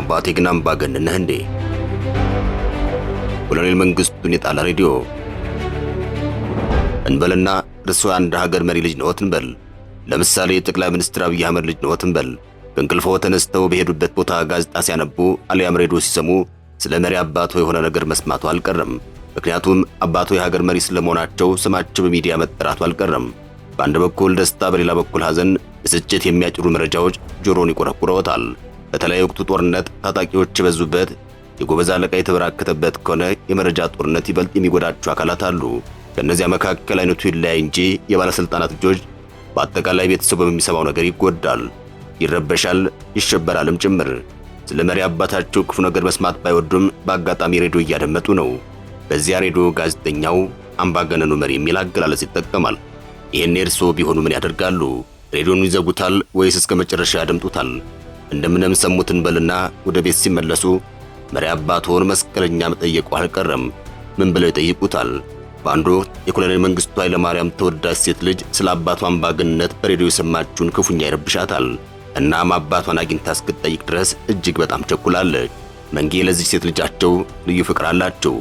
አባቴ ግን አምባገነን ነህ እንዴ? ኮሎኔል መንግስቱን የጣለ ሬዲዮ እንበልና እርስዎ አንድ ሀገር መሪ ልጅ ነዎት እንበል። ለምሳሌ ጠቅላይ ሚኒስትር አብይ አህመድ ልጅ ነዎት እንበል። ከእንቅልፎ ተነስተው በሄዱበት ቦታ ጋዜጣ ሲያነቡ አሊያም ሬዲዮ ሲሰሙ ስለ መሪ አባቶ የሆነ ነገር መስማቱ አልቀረም። ምክንያቱም አባቶ የሀገር መሪ ስለመሆናቸው ስማቸው በሚዲያ መጠራቱ አልቀረም። በአንድ በኩል ደስታ፣ በሌላ በኩል ሐዘን፣ ብስጭት የሚያጭሩ መረጃዎች ጆሮን ይቆረቁረውታል። በተለይ ወቅቱ ጦርነት፣ ታጣቂዎች የበዙበት፣ የጎበዝ አለቃ የተበራከተበት ከሆነ የመረጃ ጦርነት ይበልጥ የሚጎዳቸው አካላት አሉ። ከእነዚያ መካከል አይነቱ ይለያይ እንጂ የባለስልጣናት ልጆች በአጠቃላይ ቤተሰቡ በሚሰማው ነገር ይጎዳል፣ ይረበሻል፣ ይሸበራልም ጭምር። ስለ መሪ አባታቸው ክፉ ነገር መስማት ባይወዱም በአጋጣሚ ሬዲዮ እያደመጡ ነው። በዚያ ሬዲዮ ጋዜጠኛው አምባገነኑ መሪ የሚል አገላለጽ ይጠቀማል። ይህን እርስዎ ቢሆኑ ምን ያደርጋሉ? ሬዲዮን ይዘጉታል ወይስ እስከ መጨረሻ ያደምጡታል? እንደምንም ሰሙትን በልና ወደ ቤት ሲመለሱ መሪ አባቶን መስቀለኛ መጠየቁ አልቀረም። ምን ብለው ይጠይቁታል? በአንድ ወቅት የኮሎኔል መንግስቱ ኃይለማርያም ተወዳጅ ሴት ልጅ ስለ አባቷ አምባገነንነት በሬዲዮ የሰማችውን ክፉኛ ይረብሻታል። እናም አባቷን አግኝታ እስክትጠይቅ ድረስ እጅግ በጣም ቸኩላለች። መንጌ ለዚህ ሴት ልጃቸው ልዩ ፍቅር አላቸው።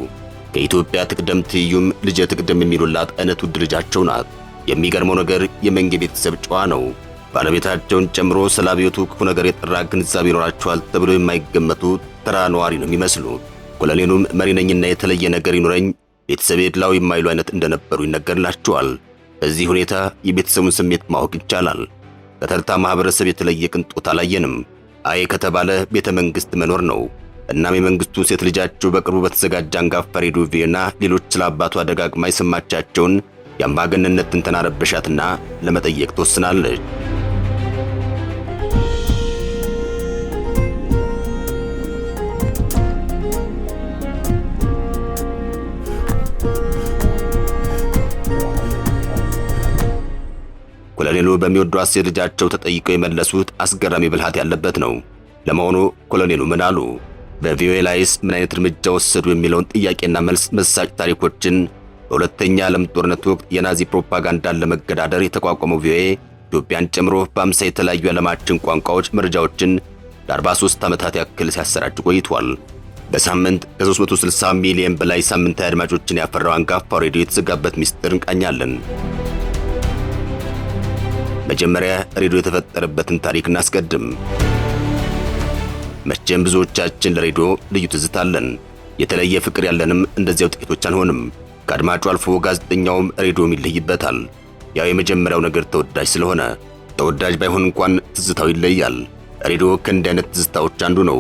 ከኢትዮጵያ ትቅደም ትይዩም ልጄ ትቅደም የሚሉላት አይነት ውድ ልጃቸው ናት። የሚገርመው ነገር የመንጌ ቤተሰብ ጨዋ ነው። ባለቤታቸውን ጨምሮ ስለ አብዮቱ ክፉ ነገር የጠራ ግንዛቤ ይኖራቸዋል ተብሎ የማይገመቱ ተራ ነዋሪ ነው የሚመስሉት። ኮሎኔሉም መሪ ነኝና የተለየ ነገር ይኖረኝ ቤተሰቤ ድላው የማይሉ አይነት እንደነበሩ ይነገርላቸዋል። በዚህ ሁኔታ የቤተሰቡን ስሜት ማወቅ ይቻላል። ከተርታ ማህበረሰብ የተለየ ቅንጦት አላየንም። አይ ከተባለ ቤተ መንግስት መኖር ነው። እናም የመንግስቱ ሴት ልጃቸው በቅርቡ በተዘጋጀ አንጋፋ ሬዲዮ ቪኦኤና ሌሎች ስለ አባቷ ደጋግማ የሰማቻቸውን የአምባገነንነት ትንተና ረበሻትና ለመጠየቅ ትወስናለች። ኮሎኔሉ በሚወዷት ሴት ልጃቸው ተጠይቀው የመለሱት አስገራሚ ብልሃት ያለበት ነው። ለመሆኑ ኮሎኔሉ ምን አሉ? በቪኦኤ ላይስ ምን አይነት እርምጃ ወሰዱ የሚለውን ጥያቄና መልስ መሳጭ ታሪኮችን በሁለተኛ ዓለም ጦርነት ወቅት የናዚ ፕሮፓጋንዳን ለመገዳደር የተቋቋመው ቪኦኤ ኢትዮጵያን ጨምሮ በ50 የተለያዩ የዓለማችን ቋንቋዎች መረጃዎችን ለ43 ዓመታት ያክል ሲያሰራጭ ቆይቷል። በሳምንት ከ360 ሚሊዮን በላይ ሳምንታዊ አድማጮችን ያፈራው አንጋፋው ሬዲዮ የተዘጋበት ሚስጥር እንቃኛለን። መጀመሪያ ሬዲዮ የተፈጠረበትን ታሪክ እናስቀድም። መቼም ብዙዎቻችን ለሬዲዮ ልዩ ትዝታ አለን። የተለየ ፍቅር ያለንም እንደዚያው ጥቂቶች አንሆንም። ከአድማጩ አልፎ ጋዜጠኛውም ሬዲዮም ይለይበታል። ያው የመጀመሪያው ነገር ተወዳጅ ስለሆነ፣ ተወዳጅ ባይሆን እንኳን ትዝታው ይለያል። ሬዲዮ ከእንዲህ አይነት ትዝታዎች አንዱ ነው።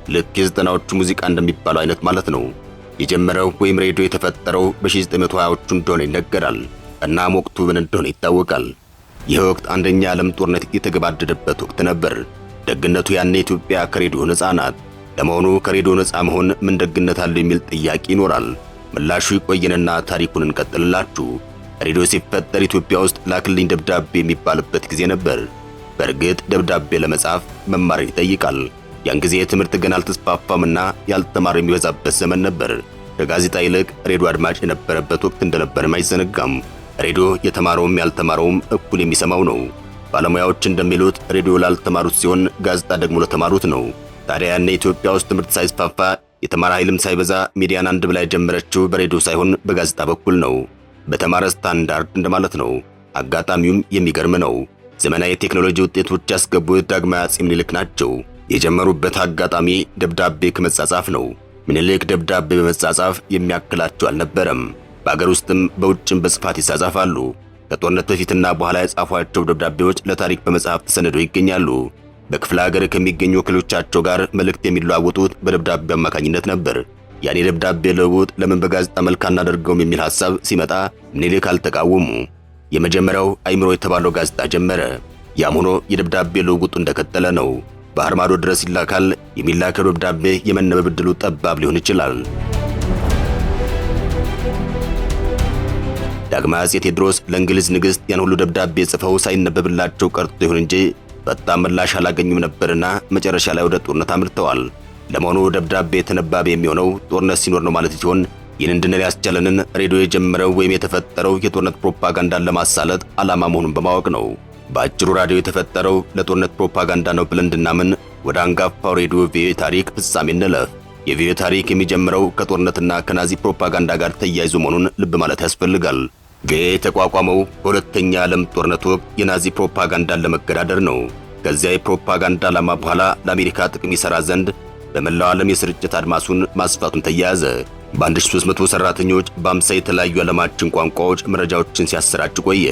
ልክ የዘጠናዎቹ ሙዚቃ እንደሚባለው አይነት ማለት ነው። የጀመረው ወይም ሬዲዮ የተፈጠረው በ1920ዎቹ እንደሆነ ይነገራል። እናም ወቅቱ ምን እንደሆነ ይታወቃል። ይህ ወቅት አንደኛ ዓለም ጦርነት የተገባደደበት ወቅት ነበር። ደግነቱ ያኔ ኢትዮጵያ ከሬዲዮ ነፃ ናት። ለመሆኑ ከሬዲዮ ነፃ መሆን ምን ደግነት አለው የሚል ጥያቄ ይኖራል። ምላሹ ይቆየንና ታሪኩን እንቀጥልላችሁ። ሬዲዮ ሲፈጠር ኢትዮጵያ ውስጥ ላክልኝ ደብዳቤ የሚባልበት ጊዜ ነበር። በእርግጥ ደብዳቤ ለመጻፍ መማርን ይጠይቃል። ያን ጊዜ ትምህርት ገና አልተስፋፋምና ያልተማረ የሚበዛበት ዘመን ነበር። ከጋዜጣ ይልቅ ሬዲዮ አድማጭ የነበረበት ወቅት እንደነበርም አይዘነጋም። ሬዲዮ የተማረውም ያልተማረውም እኩል የሚሰማው ነው። ባለሙያዎች እንደሚሉት ሬዲዮ ላልተማሩት ሲሆን ጋዜጣ ደግሞ ለተማሩት ነው። ታዲያ ያኔ ኢትዮጵያ ውስጥ ትምህርት ሳይስፋፋ የተማረ ኃይልም ሳይበዛ ሚዲያን አንድ ብላ የጀመረችው በሬዲዮ ሳይሆን በጋዜጣ በኩል ነው። በተማረ ስታንዳርድ እንደማለት ነው። አጋጣሚውም የሚገርም ነው። ዘመናዊ የቴክኖሎጂ ውጤቶች ያስገቡት ዳግማዊ አፄ ምኒልክ ናቸው። የጀመሩበት አጋጣሚ ደብዳቤ ከመጻጻፍ ነው። ምኒልክ ደብዳቤ በመጻጻፍ የሚያክላቸው አልነበረም። በአገር ውስጥም በውጭም በስፋት ይጻጻፋሉ። ከጦርነት በፊትና በኋላ የጻፏቸው ደብዳቤዎች ለታሪክ በመጽሐፍ ተሰንደው ይገኛሉ። በክፍለ ሀገር ከሚገኙ ወኪሎቻቸው ጋር መልእክት የሚለዋወጡት በደብዳቤ አማካኝነት ነበር። ያኔ ደብዳቤ ልውውጥ ለምን በጋዜጣ መልክ አናደርገውም የሚል ሐሳብ ሲመጣ ምኒልክ አልተቃወሙ። የመጀመሪያው አይምሮ የተባለው ጋዜጣ ጀመረ። ያም ሆኖ የደብዳቤ ልውውጡ እንደቀጠለ ነው። ባህር ማዶ ድረስ ይላካል። የሚላከው ደብዳቤ የመነበብ ዕድሉ ጠባብ ሊሆን ይችላል። ዳግማዊ አፄ ቴዎድሮስ ለእንግሊዝ ንግሥት ያን ሁሉ ደብዳቤ ጽፈው ሳይነበብላቸው ቀርቶ ይሁን እንጂ በጣም ምላሽ አላገኙም ነበርና መጨረሻ ላይ ወደ ጦርነት አምርተዋል። ለመሆኑ ደብዳቤ ተነባቢ የሚሆነው ጦርነት ሲኖር ነው ማለት ሲሆን ይህን እንድንል ያስቻለንን ሬዲዮ የጀመረው ወይም የተፈጠረው የጦርነት ፕሮፓጋንዳን ለማሳለጥ ዓላማ መሆኑን በማወቅ ነው። በአጭሩ ራዲዮ የተፈጠረው ለጦርነት ፕሮፓጋንዳ ነው ብለን እንድናምን ወደ አንጋፋው ሬዲዮ ቪኦኤ ታሪክ ፍጻሜ እንለፍ። የቪኦኤ ታሪክ የሚጀምረው ከጦርነትና ከናዚ ፕሮፓጋንዳ ጋር ተያይዞ መሆኑን ልብ ማለት ያስፈልጋል። ቪኦኤ የተቋቋመው በሁለተኛ ዓለም ጦርነት ወቅት የናዚ ፕሮፓጋንዳን ለመገዳደር ነው። ከዚያ የፕሮፓጋንዳ ዓላማ በኋላ ለአሜሪካ ጥቅም ይሰራ ዘንድ በመላው ዓለም የስርጭት አድማሱን ማስፋቱን ተያያዘ። በ1300 ሰራተኞች በ50 የተለያዩ ዓለማችን ቋንቋዎች መረጃዎችን ሲያሰራጭ ቆየ።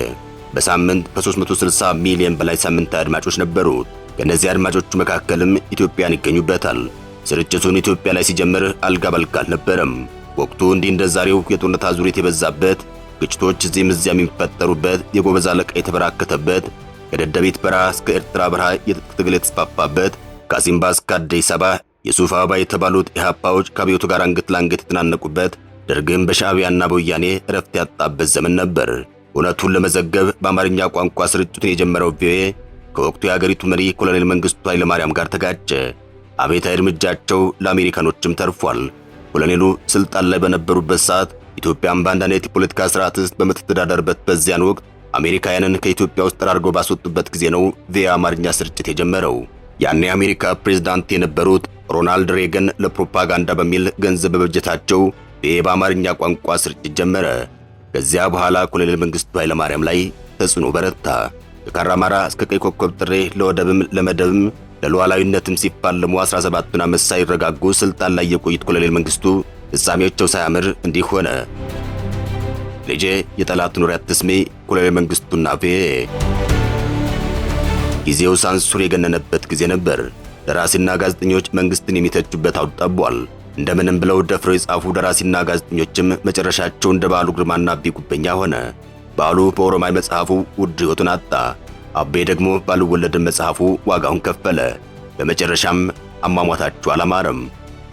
በሳምንት ከ360 ሚሊዮን በላይ ሳምንታዊ አድማጮች ነበሩት። ከእነዚህ አድማጮቹ መካከልም ኢትዮጵያን ይገኙበታል። ስርጭቱን ኢትዮጵያ ላይ ሲጀምር አልጋ ባልጋ አልነበረም። ወቅቱ እንዲህ እንደ ዛሬው የጦርነት አዙሪት የበዛበት፣ ግጭቶች እዚህም እዚያም የሚፈጠሩበት፣ የጎበዝ አለቃ የተበራከተበት፣ ከደደቢት በረሃ እስከ ኤርትራ በረሃ የትጥቅ ትግል የተስፋፋበት፣ ከአሲምባ እስከ አዲስ አበባ የሱፍ አበባ የተባሉት ኢህአፓዎች ከአብዮቱ ጋር አንገት ለአንገት የተናነቁበት፣ ደርግም በሻዕቢያና በወያኔ እረፍት ያጣበት ዘመን ነበር። እውነቱን ለመዘገብ በአማርኛ ቋንቋ ስርጭቱን የጀመረው ቪኦኤ ከወቅቱ የአገሪቱ መሪ ኮሎኔል መንግስቱ ኃይለማርያም ጋር ተጋጨ። አቤታዊ እርምጃቸው ለአሜሪካኖችም ተርፏል። ኮሎኔሉ ስልጣን ላይ በነበሩበት ሰዓት ኢትዮጵያን በአንድ አይነት የፖለቲካ ስርዓት ውስጥ በምትተዳደርበት በዚያን ወቅት አሜሪካውያንን ከኢትዮጵያ ውስጥ ጠራርገው ባስወጡበት ጊዜ ነው ቪኦኤ አማርኛ ስርጭት የጀመረው። ያኔ የአሜሪካ ፕሬዝዳንት የነበሩት ሮናልድ ሬገን ለፕሮፓጋንዳ በሚል ገንዘብ በበጀታቸው ቪኦኤ በአማርኛ ቋንቋ ስርጭት ጀመረ። ከዚያ በኋላ ኮሎኔል መንግስቱ ኃይለማርያም ላይ ተጽዕኖ በረታ። ከካራማራ እስከ ቀይ ኮከብ ጥሬ ለወደብም ለመደብም ለሉዓላዊነትም ሲፋለሙ 17 ዓመት ሳይረጋጉ ስልጣን ላይ የቆዩት ኮሎኔል መንግስቱ ፍጻሜያቸው ሳያምር እንዲህ ሆነ። ልጄ የጠላት ኑር አትስሜ፣ ኮሎኔል መንግስቱና ቪኦኤ። ጊዜው ሳንሱር የገነነበት ጊዜ ነበር። ደራሲና ጋዜጠኞች መንግስትን የሚተቹበት አውድ ጠቧል። እንደምንም ብለው ደፍረው የጻፉ ደራሲና ጋዜጠኞችም መጨረሻቸው እንደ በዓሉ ግርማና አቤ ጉበኛ ሆነ። በዓሉ በኦሮማይ መጽሐፉ ውድ ሕይወቱን አጣ። አቤ ደግሞ ባልወለድም መጽሐፉ ዋጋውን ከፈለ። በመጨረሻም አሟሟታቸው አላማረም።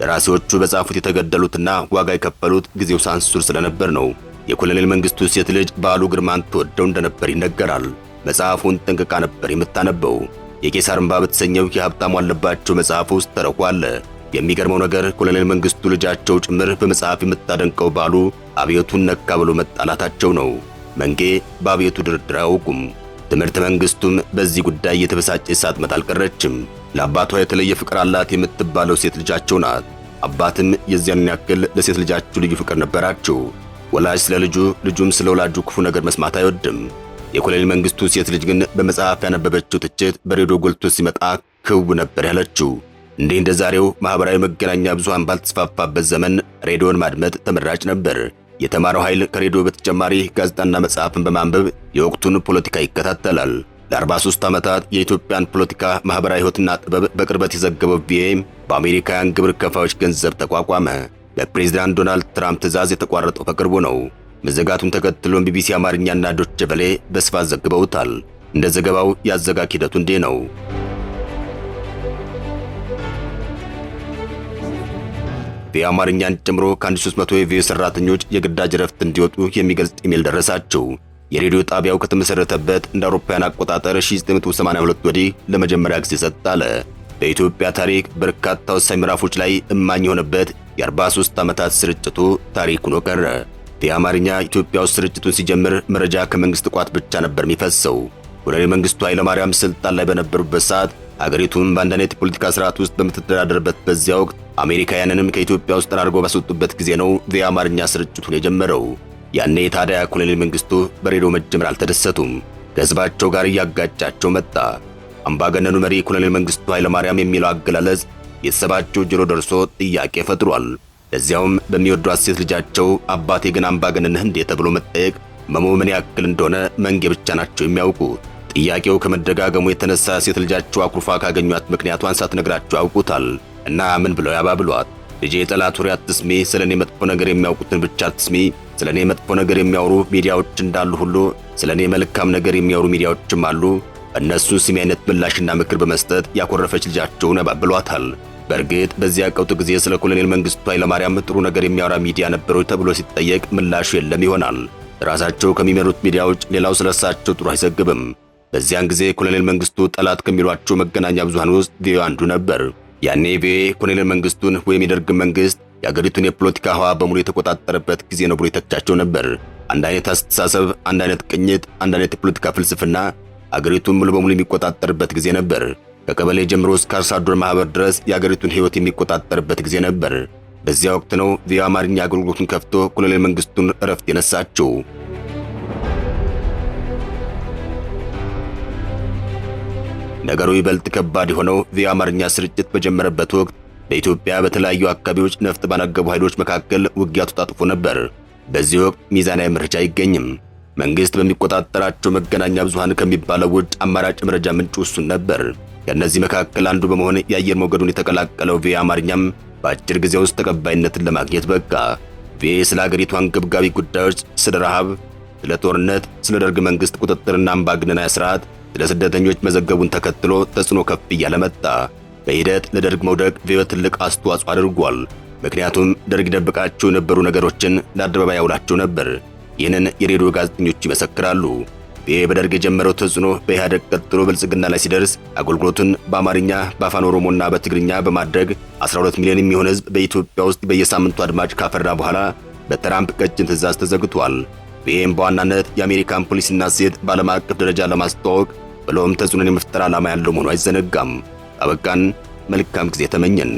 ደራሲዎቹ በጻፉት የተገደሉትና ዋጋ የከፈሉት ጊዜው ሳንሱር ስለነበር ነው። የኮሎኔል መንግስቱ ሴት ልጅ በዓሉ ግርማን ትወደው እንደነበር ይነገራል። መጽሐፉን ጠንቅቃ ነበር የምታነበው። የቄሳር እንባ በተሰኘው የሀብታሙ አለባቸው መጽሐፍ ውስጥ ተረኩ አለ። የሚገርመው ነገር ኮሎኔል መንግስቱ ልጃቸው ጭምር በመጽሐፍ የምታደንቀው በዓሉ አብዮቱን ነካ ብሎ መጣላታቸው ነው። መንጌ በአብዮቱ ድርድር አያውቁም። ትምህርት መንግስቱም በዚህ ጉዳይ የተበሳጨች ሳትመጣ አልቀረችም። ለአባቷ የተለየ ፍቅር አላት የምትባለው ሴት ልጃቸው ናት። አባትም የዚያን ያክል ለሴት ልጃቸው ልዩ ፍቅር ነበራቸው። ወላጅ ስለ ልጁ፣ ልጁም ስለ ወላጁ ክፉ ነገር መስማት አይወድም። የኮሎኔል መንግስቱ ሴት ልጅ ግን በመጽሐፍ ያነበበችው ትችት በሬዲዮ ጎልቶ ሲመጣ ክው ነበር ያለችው። እንዲህ እንደ ዛሬው ማህበራዊ መገናኛ ብዙሃን ባልተስፋፋበት ዘመን ሬዲዮን ማድመጥ ተመራጭ ነበር። የተማረው ኃይል ከሬዲዮ በተጨማሪ ጋዜጣና መጽሐፍን በማንበብ የወቅቱን ፖለቲካ ይከታተላል። ለ43 ዓመታት የኢትዮጵያን ፖለቲካ፣ ማህበራዊ ሕይወትና ጥበብ በቅርበት የዘገበው ቪኦኤ በአሜሪካውያን ግብር ከፋዮች ገንዘብ ተቋቋመ። በፕሬዝዳንት ዶናልድ ትራምፕ ትዕዛዝ የተቋረጠው በቅርቡ ነው። መዘጋቱን ተከትሎም ቢቢሲ አማርኛና ዶቼ ቬለ በስፋት ዘግበውታል። እንደ ዘገባው ያዘጋጅ ሂደቱ እንዲህ ነው። ቪኦኤ አማርኛን ጨምሮ ከ1300 የቪኦኤ ሰራተኞች የግዳጅ ረፍት እንዲወጡ የሚገልጽ ኢሜል ደረሳቸው። የሬዲዮ ጣቢያው ከተመሰረተበት እንደ አውሮፓውያን አቆጣጠር 1982 ወዲህ ለመጀመሪያ ጊዜ ሰጥ አለ። በኢትዮጵያ ታሪክ በርካታ ወሳኝ ምዕራፎች ላይ እማኝ የሆነበት የ43 ዓመታት ስርጭቱ ታሪክ ሆኖ ቀረ። ቪኦኤ አማርኛ ኢትዮጵያ ውስጥ ስርጭቱን ሲጀምር መረጃ ከመንግስት ቋት ብቻ ነበር የሚፈሰው። ኮሎኔል መንግስቱ ኃይለማርያም ስልጣን ላይ በነበሩበት ሰዓት ሀገሪቱን በአንድ አይነት የፖለቲካ ስርዓት ውስጥ በምትተዳደርበት በዚያ ወቅት አሜሪካውያንንም ከኢትዮጵያ ውስጥ ጠራርገው ባስወጡበት ጊዜ ነው ቪኦኤ አማርኛ ስርጭቱን የጀመረው። ያኔ ታዲያ ኮሎኔል መንግስቱ በሬዲዮ መጀመር አልተደሰቱም። ከህዝባቸው ጋር እያጋጫቸው መጣ። አምባገነኑ መሪ ኮሎኔል መንግስቱ ኃይለማርያም የሚለው አገላለጽ ቤተሰባቸው ጆሮ ደርሶ ጥያቄ ፈጥሯል። ለዚያውም በሚወዷት ሴት ልጃቸው አባቴ ግን አምባገነን ነህ እንዴ ተብሎ መጠየቅ መሞ ምን ያክል እንደሆነ መንጌ ብቻ ናቸው የሚያውቁት። ጥያቄው ከመደጋገሙ የተነሳ ሴት ልጃቸው አኩርፋ ካገኟት ምክንያቷን ሳትነግራቸው ያውቁታል እና ምን ብለው ያባብሏት? ልጄ የጠላት ወሬ አትስሚ፣ ስለኔ መጥፎ ነገር የሚያውቁትን ብቻ አትስሚ። ስለኔ መጥፎ ነገር የሚያወሩ ሚዲያዎች እንዳሉ ሁሉ ስለኔ መልካም ነገር የሚያወሩ ሚዲያዎችም አሉ። እነሱ ስሚ አይነት ምላሽና ምክር በመስጠት ያኮረፈች ልጃቸውን ያባብሏታል። በእርግጥ በዚያ ቀውጥ ጊዜ ስለ ኮሎኔል መንግስቱ ኃይለማርያም ጥሩ ነገር የሚያወራ ሚዲያ ነበረው ተብሎ ሲጠየቅ ምላሹ የለም ይሆናል። ራሳቸው ከሚመሩት ሚዲያዎች ሌላው ስለሳቸው ጥሩ አይዘግብም። በዚያን ጊዜ ኮሎኔል መንግስቱ ጠላት ከሚሏቸው መገናኛ ብዙሃን ውስጥ ቪኦኤ አንዱ ነበር። ያኔ ቪኦኤ ኮሎኔል መንግስቱን ወይም የደርግ መንግስት የአገሪቱን የፖለቲካ ህዋ በሙሉ የተቆጣጠረበት ጊዜ ነው ብሎ ይተቻቸው ነበር። አንድ አይነት አስተሳሰብ፣ አንድ አይነት ቅኝት፣ አንድ አይነት የፖለቲካ ፍልስፍና አገሪቱን ሙሉ በሙሉ የሚቆጣጠርበት ጊዜ ነበር። ከቀበሌ ጀምሮ እስከ አርሶ አደር ማህበር ድረስ የአገሪቱን ሕይወት የሚቆጣጠርበት ጊዜ ነበር። በዚያ ወቅት ነው ቪኦኤ አማርኛ አገልግሎቱን ከፍቶ ኮሎኔል መንግስቱን እረፍት የነሳቸው። ነገሩ ይበልጥ ከባድ የሆነው ቪኦኤ አማርኛ ስርጭት በጀመረበት ወቅት በኢትዮጵያ በተለያዩ አካባቢዎች ነፍጥ ባነገቡ ኃይሎች መካከል ውጊያ ተጣጥፎ ነበር። በዚህ ወቅት ሚዛናዊ መረጃ አይገኝም። መንግስት በሚቆጣጠራቸው መገናኛ ብዙሃን ከሚባለው ውጭ አማራጭ መረጃ ምንጭ እሱን ነበር። ከእነዚህ መካከል አንዱ በመሆን የአየር ሞገዱን የተቀላቀለው ቪኦኤ አማርኛም በአጭር ጊዜ ውስጥ ተቀባይነትን ለማግኘት በቃ። ቪኦኤ ስለ አገሪቱ አንገብጋቢ ጉዳዮች፣ ስለ ረሃብ፣ ስለ ጦርነት፣ ስለ ደርግ መንግስት ቁጥጥርና አምባገነናዊ ስርዓት፣ ስለ ስደተኞች መዘገቡን ተከትሎ ተጽዕኖ ከፍ እያለ መጣ። በሂደት ለደርግ መውደቅ ቪኦኤ ትልቅ አስተዋጽኦ አድርጓል። ምክንያቱም ደርግ ደብቃቸው የነበሩ ነገሮችን ለአደባባይ ያውላቸው ነበር። ይህንን የሬዲዮ ጋዜጠኞች ይመሰክራሉ። ቪኦኤ በደርግ የጀመረው ተጽዕኖ በኢህአደግ ቀጥሎ ብልጽግና ላይ ሲደርስ አገልግሎቱን በአማርኛ በአፋን ኦሮሞና በትግርኛ በማድረግ 12 ሚሊዮን የሚሆን ህዝብ በኢትዮጵያ ውስጥ በየሳምንቱ አድማጭ ካፈራ በኋላ በትራምፕ ቀጭን ትዕዛዝ ተዘግቷል። ቪኦኤም በዋናነት የአሜሪካን ፖሊሲና እሴት በዓለም አቀፍ ደረጃ ለማስተዋወቅ ብሎም ተጽዕኖን የመፍጠር ዓላማ ያለው መሆኑ አይዘነጋም። አበቃን። መልካም ጊዜ ተመኘን።